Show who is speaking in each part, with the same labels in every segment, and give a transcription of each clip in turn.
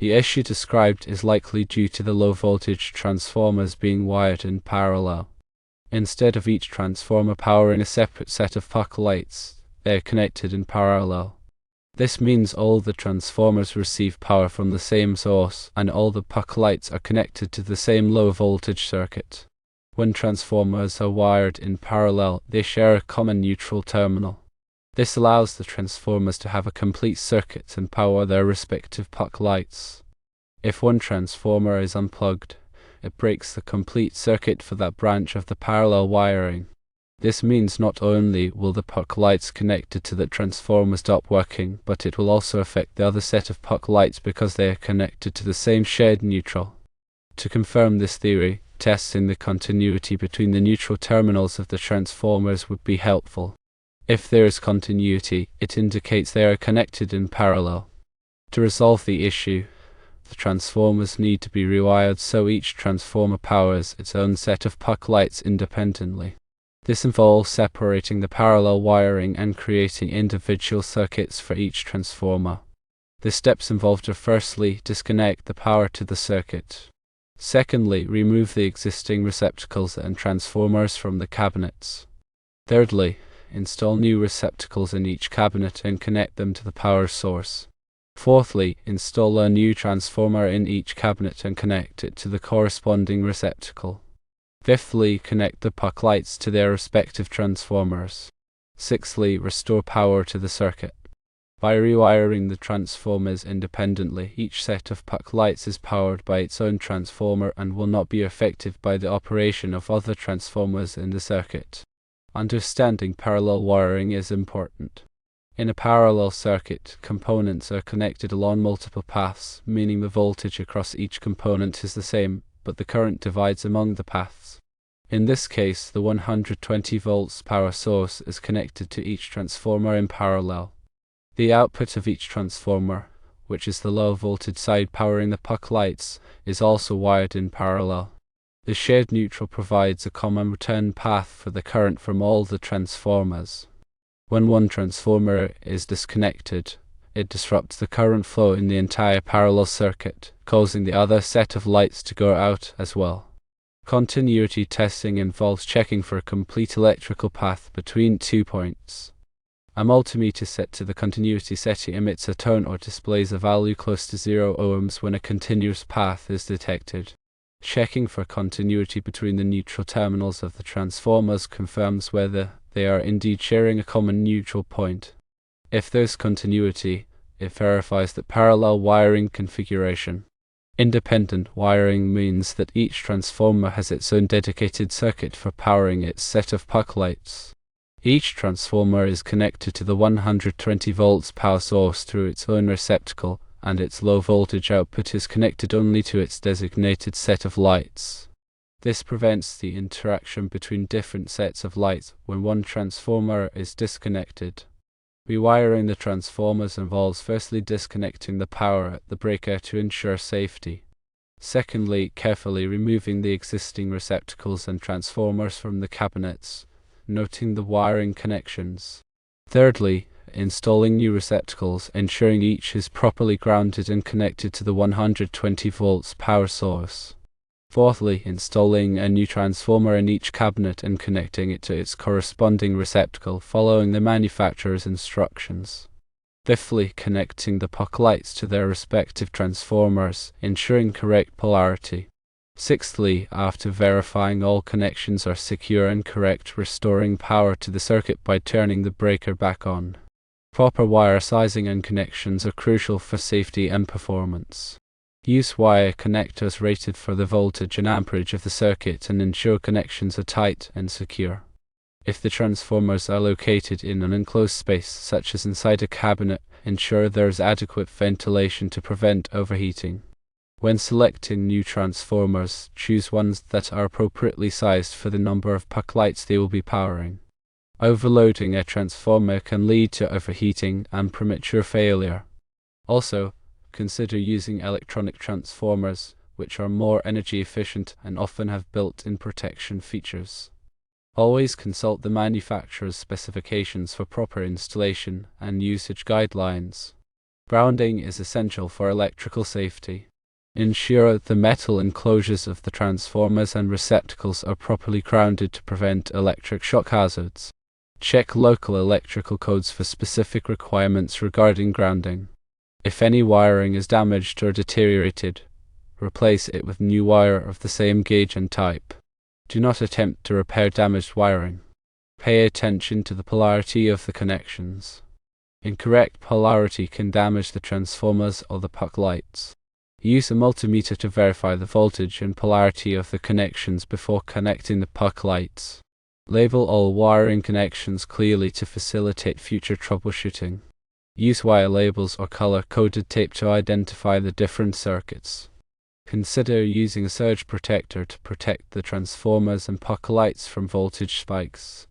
Speaker 1: The issue described is likely due to the low-voltage transformers being wired in parallel. Instead of each transformer powering a separate set of puck lights, they are connected in parallel. This means all the transformers receive power from the same source, and all the puck lights are connected to the same low-voltage circuit. When transformers are wired in parallel, they share a common neutral terminal. This allows the transformers to have a complete circuit and power their respective puck lights. If one transformer is unplugged, it breaks the complete circuit for that branch of the parallel wiring. This means not only will the puck lights connected to the transformer stop working, but it will also affect the other set of puck lights because they are connected to the same shared neutral. To confirm this theory, testing the continuity between the neutral terminals of the transformers would be helpful. If there is continuity, it indicates they are connected in parallel. To resolve the issue, the transformers need to be rewired so each transformer powers its own set of puck lights independently. This involves separating the parallel wiring and creating individual circuits for each transformer. The steps involved are: firstly, disconnect the power to the circuit. Secondly, remove the existing receptacles and transformers from the cabinets. Thirdly, install new receptacles in each cabinet and connect them to the power source. Fourthly, install a new transformer in each cabinet and connect it to the corresponding receptacle. Fifthly, connect the puck lights to their respective transformers. Sixthly, restore power to the circuit. By rewiring the transformers independently, each set of puck lights is powered by its own transformer and will not be affected by the operation of other transformers in the circuit. Understanding parallel wiring is important. In a parallel circuit, components are connected along multiple paths, meaning the voltage across each component is the same, but the current divides among the paths. In this case, the 120 volts power source is connected to each transformer in parallel. The output of each transformer, which is the low voltage side powering the puck lights, is also wired in parallel. The shared neutral provides a common return path for the current from all the transformers. When one transformer is disconnected, it disrupts the current flow in the entire parallel circuit, causing the other set of lights to go out as well. Continuity testing involves checking for a complete electrical path between 2 points. A multimeter set to the continuity setting emits a tone or displays a value close to 0 ohms when a continuous path is detected. Checking for continuity between the neutral terminals of the transformers confirms whether they are indeed sharing a common neutral point. If there's continuity, it verifies the parallel wiring configuration. Independent wiring means that each transformer has its own dedicated circuit for powering its set of puck lights. Each transformer is connected to the 120 volts power source through its own receptacle, and its low voltage output is connected only to its designated set of lights. This prevents the interaction between different sets of lights when one transformer is disconnected. Rewiring the transformers involves firstly disconnecting the power at the breaker to ensure safety. Secondly, carefully removing the existing receptacles and transformers from the cabinets, noting the wiring connections. Thirdly, installing new receptacles, ensuring each is properly grounded and connected to the 120 volts power source. Fourthly, installing a new transformer in each cabinet and connecting it to its corresponding receptacle following the manufacturer's instructions. Fifthly, connecting the puck lights to their respective transformers, ensuring correct polarity. Sixthly, after verifying all connections are secure and correct, restoring power to the circuit by turning the breaker back on. Proper wire sizing and connections are crucial for safety and performance. Use wire connectors rated for the voltage and amperage of the circuit and ensure connections are tight and secure. If the transformers are located in an enclosed space, such as inside a cabinet, ensure there is adequate ventilation to prevent overheating. When selecting new transformers, choose ones that are appropriately sized for the number of puck lights they will be powering. Overloading a transformer can lead to overheating and premature failure. Also, consider using electronic transformers, which are more energy efficient and often have built-in protection features. Always consult the manufacturer's specifications for proper installation and usage guidelines. Grounding is essential for electrical safety. Ensure the metal enclosures of the transformers and receptacles are properly grounded to prevent electric shock hazards. Check local electrical codes for specific requirements regarding grounding. If any wiring is damaged or deteriorated, replace it with new wire of the same gauge and type. Do not attempt to repair damaged wiring. Pay attention to the polarity of the connections. Incorrect polarity can damage the transformers or the puck lights. Use a multimeter to verify the voltage and polarity of the connections before connecting the puck lights. Label all wiring connections clearly to facilitate future troubleshooting. Use wire labels or color-coded tape to identify the different circuits. Consider using a surge protector to protect the transformers and puck lights from voltage spikes.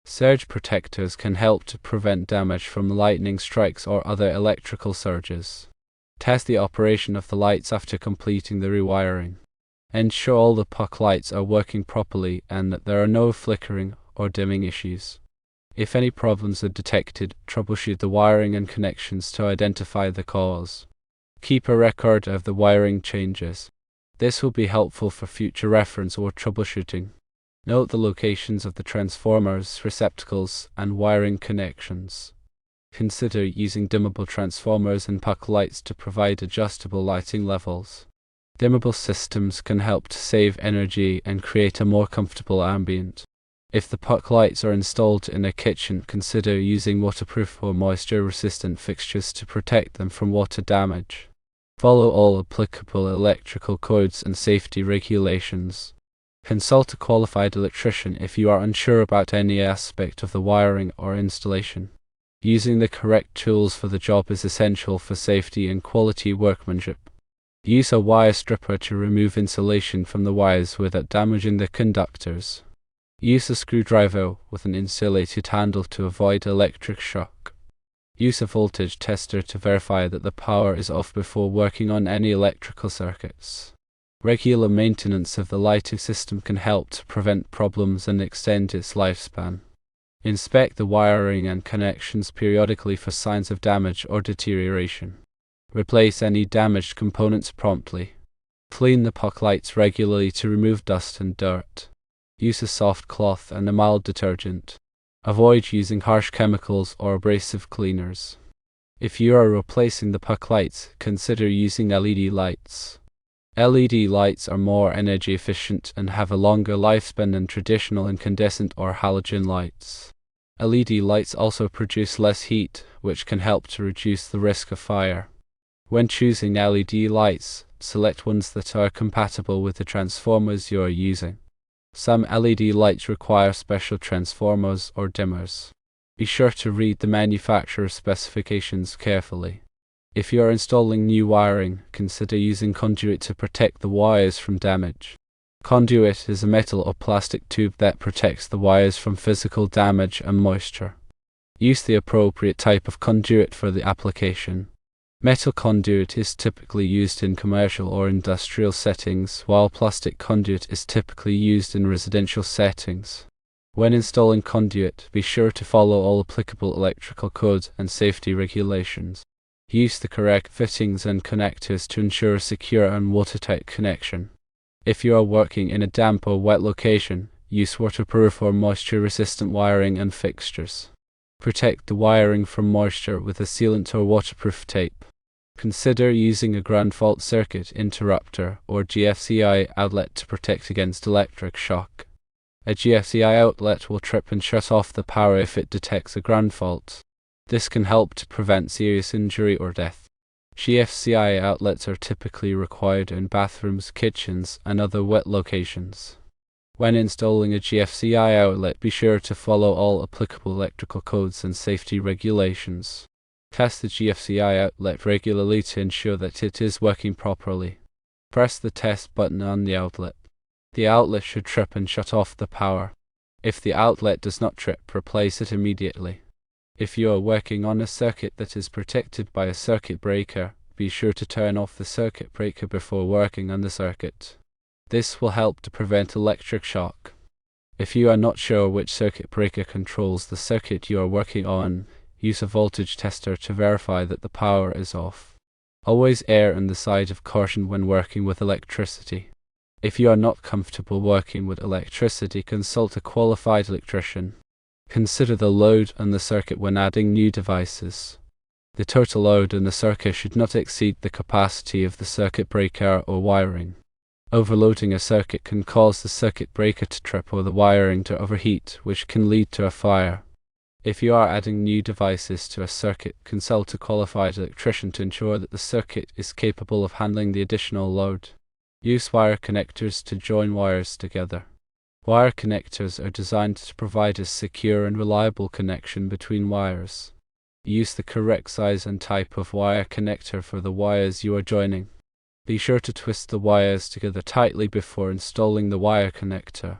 Speaker 1: Surge protectors can help to prevent damage from lightning strikes or other electrical surges. Test the operation of the lights after completing the rewiring. Ensure all the puck lights are working properly and that there are no flickering or dimming issues. If any problems are detected, troubleshoot the wiring and connections to identify the cause. Keep a record of the wiring changes. This will be helpful for future reference or troubleshooting. Note the locations of the transformers, receptacles, and wiring connections. Consider using dimmable transformers and puck lights to provide adjustable lighting levels. Dimmable systems can help to save energy and create a more comfortable ambient. If the puck lights are installed in a kitchen, consider using waterproof or moisture-resistant fixtures to protect them from water damage. Follow all applicable electrical codes and safety regulations. Consult a qualified electrician if you are unsure about any aspect of the wiring or installation. Using the correct tools for the job is essential for safety and quality workmanship. Use a wire stripper to remove insulation from the wires without damaging the conductors. Use a screwdriver with an insulated handle to avoid electric shock. Use a voltage tester to verify that the power is off before working on any electrical circuits. Regular maintenance of the lighting system can help to prevent problems and extend its lifespan. Inspect the wiring and connections periodically for signs of damage or deterioration. Replace any damaged components promptly. Clean the puck lights regularly to remove dust and dirt. Use a soft cloth and a mild detergent. Avoid using harsh chemicals or abrasive cleaners. If you are replacing the puck lights, consider using LED lights. LED lights are more energy efficient and have a longer lifespan than traditional incandescent or halogen lights. LED lights also produce less heat, which can help to reduce the risk of fire. When choosing LED lights, select ones that are compatible with the transformers you are using. Some LED lights require special transformers or dimmers. Be sure to read the manufacturer's specifications carefully. If you are installing new wiring, consider using conduit to protect the wires from damage. Conduit is a metal or plastic tube that protects the wires from physical damage and moisture. Use the appropriate type of conduit for the application. Metal conduit is typically used in commercial or industrial settings, while plastic conduit is typically used in residential settings. When installing conduit, be sure to follow all applicable electrical codes and safety regulations. Use the correct fittings and connectors to ensure a secure and watertight connection. If you are working in a damp or wet location, use waterproof or moisture-resistant wiring and fixtures. Protect the wiring from moisture with a sealant or waterproof tape. Consider using a ground fault circuit interrupter or GFCI outlet to protect against electric shock. A GFCI outlet will trip and shut off the power if it detects a ground fault. This can help to prevent serious injury or death. GFCI outlets are typically required in bathrooms, kitchens, and other wet locations. When installing a GFCI outlet, be sure to follow all applicable electrical codes and safety regulations. Test the GFCI outlet regularly to ensure that it is working properly. Press the test button on the outlet. The outlet should trip and shut off the power. If the outlet does not trip, replace it immediately. If you are working on a circuit that is protected by a circuit breaker, be sure to turn off the circuit breaker before working on the circuit. This will help to prevent electric shock. If you are not sure which circuit breaker controls the circuit you are working on, Use a voltage tester to verify that the power is off. Always err on the side of caution when working with electricity. If you are not comfortable working with electricity, consult a qualified electrician. Consider the load on the circuit when adding new devices. The total load on the circuit should not exceed the capacity of the circuit breaker or wiring. Overloading a circuit can cause the circuit breaker to trip or the wiring to overheat, which can lead to a fire. If you are adding new devices to a circuit, consult a qualified electrician to ensure that the circuit is capable of handling the additional load. Use wire connectors to join wires together. Wire connectors are designed to provide a secure and reliable connection between wires. Use the correct size and type of wire connector for the wires you are joining. Be sure to twist the wires together tightly before installing the wire connector.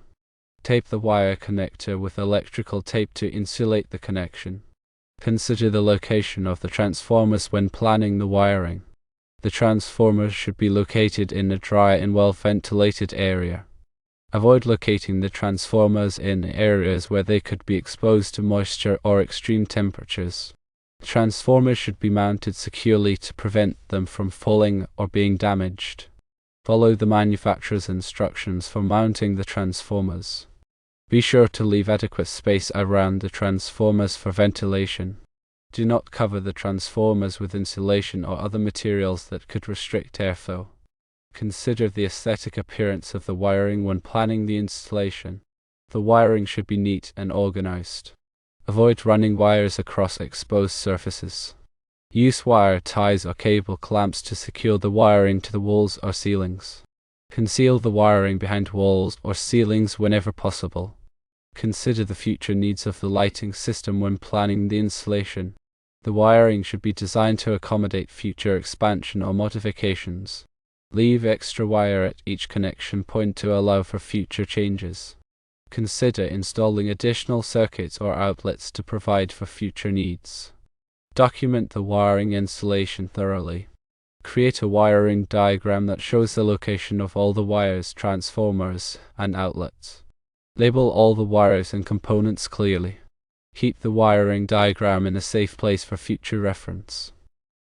Speaker 1: Tape the wire connector with electrical tape to insulate the connection. Consider the location of the transformers when planning the wiring. The transformers should be located in a dry and well-ventilated area. Avoid locating the transformers in areas where they could be exposed to moisture or extreme temperatures. Transformers should be mounted securely to prevent them from falling or being damaged. Follow the manufacturer's instructions for mounting the transformers. Be sure to leave adequate space around the transformers for ventilation. Do not cover the transformers with insulation or other materials that could restrict airflow. Consider the aesthetic appearance of the wiring when planning the installation. The wiring should be neat and organized. Avoid running wires across exposed surfaces. Use wire ties or cable clamps to secure the wiring to the walls or ceilings. Conceal the wiring behind walls or ceilings whenever possible. Consider the future needs of the lighting system when planning the installation. The wiring should be designed to accommodate future expansion or modifications. Leave extra wire at each connection point to allow for future changes. Consider installing additional circuits or outlets to provide for future needs. Document the wiring installation thoroughly. Create a wiring diagram that shows the location of all the wires, transformers, and outlets. Label all the wires and components clearly. Keep the wiring diagram in a safe place for future reference.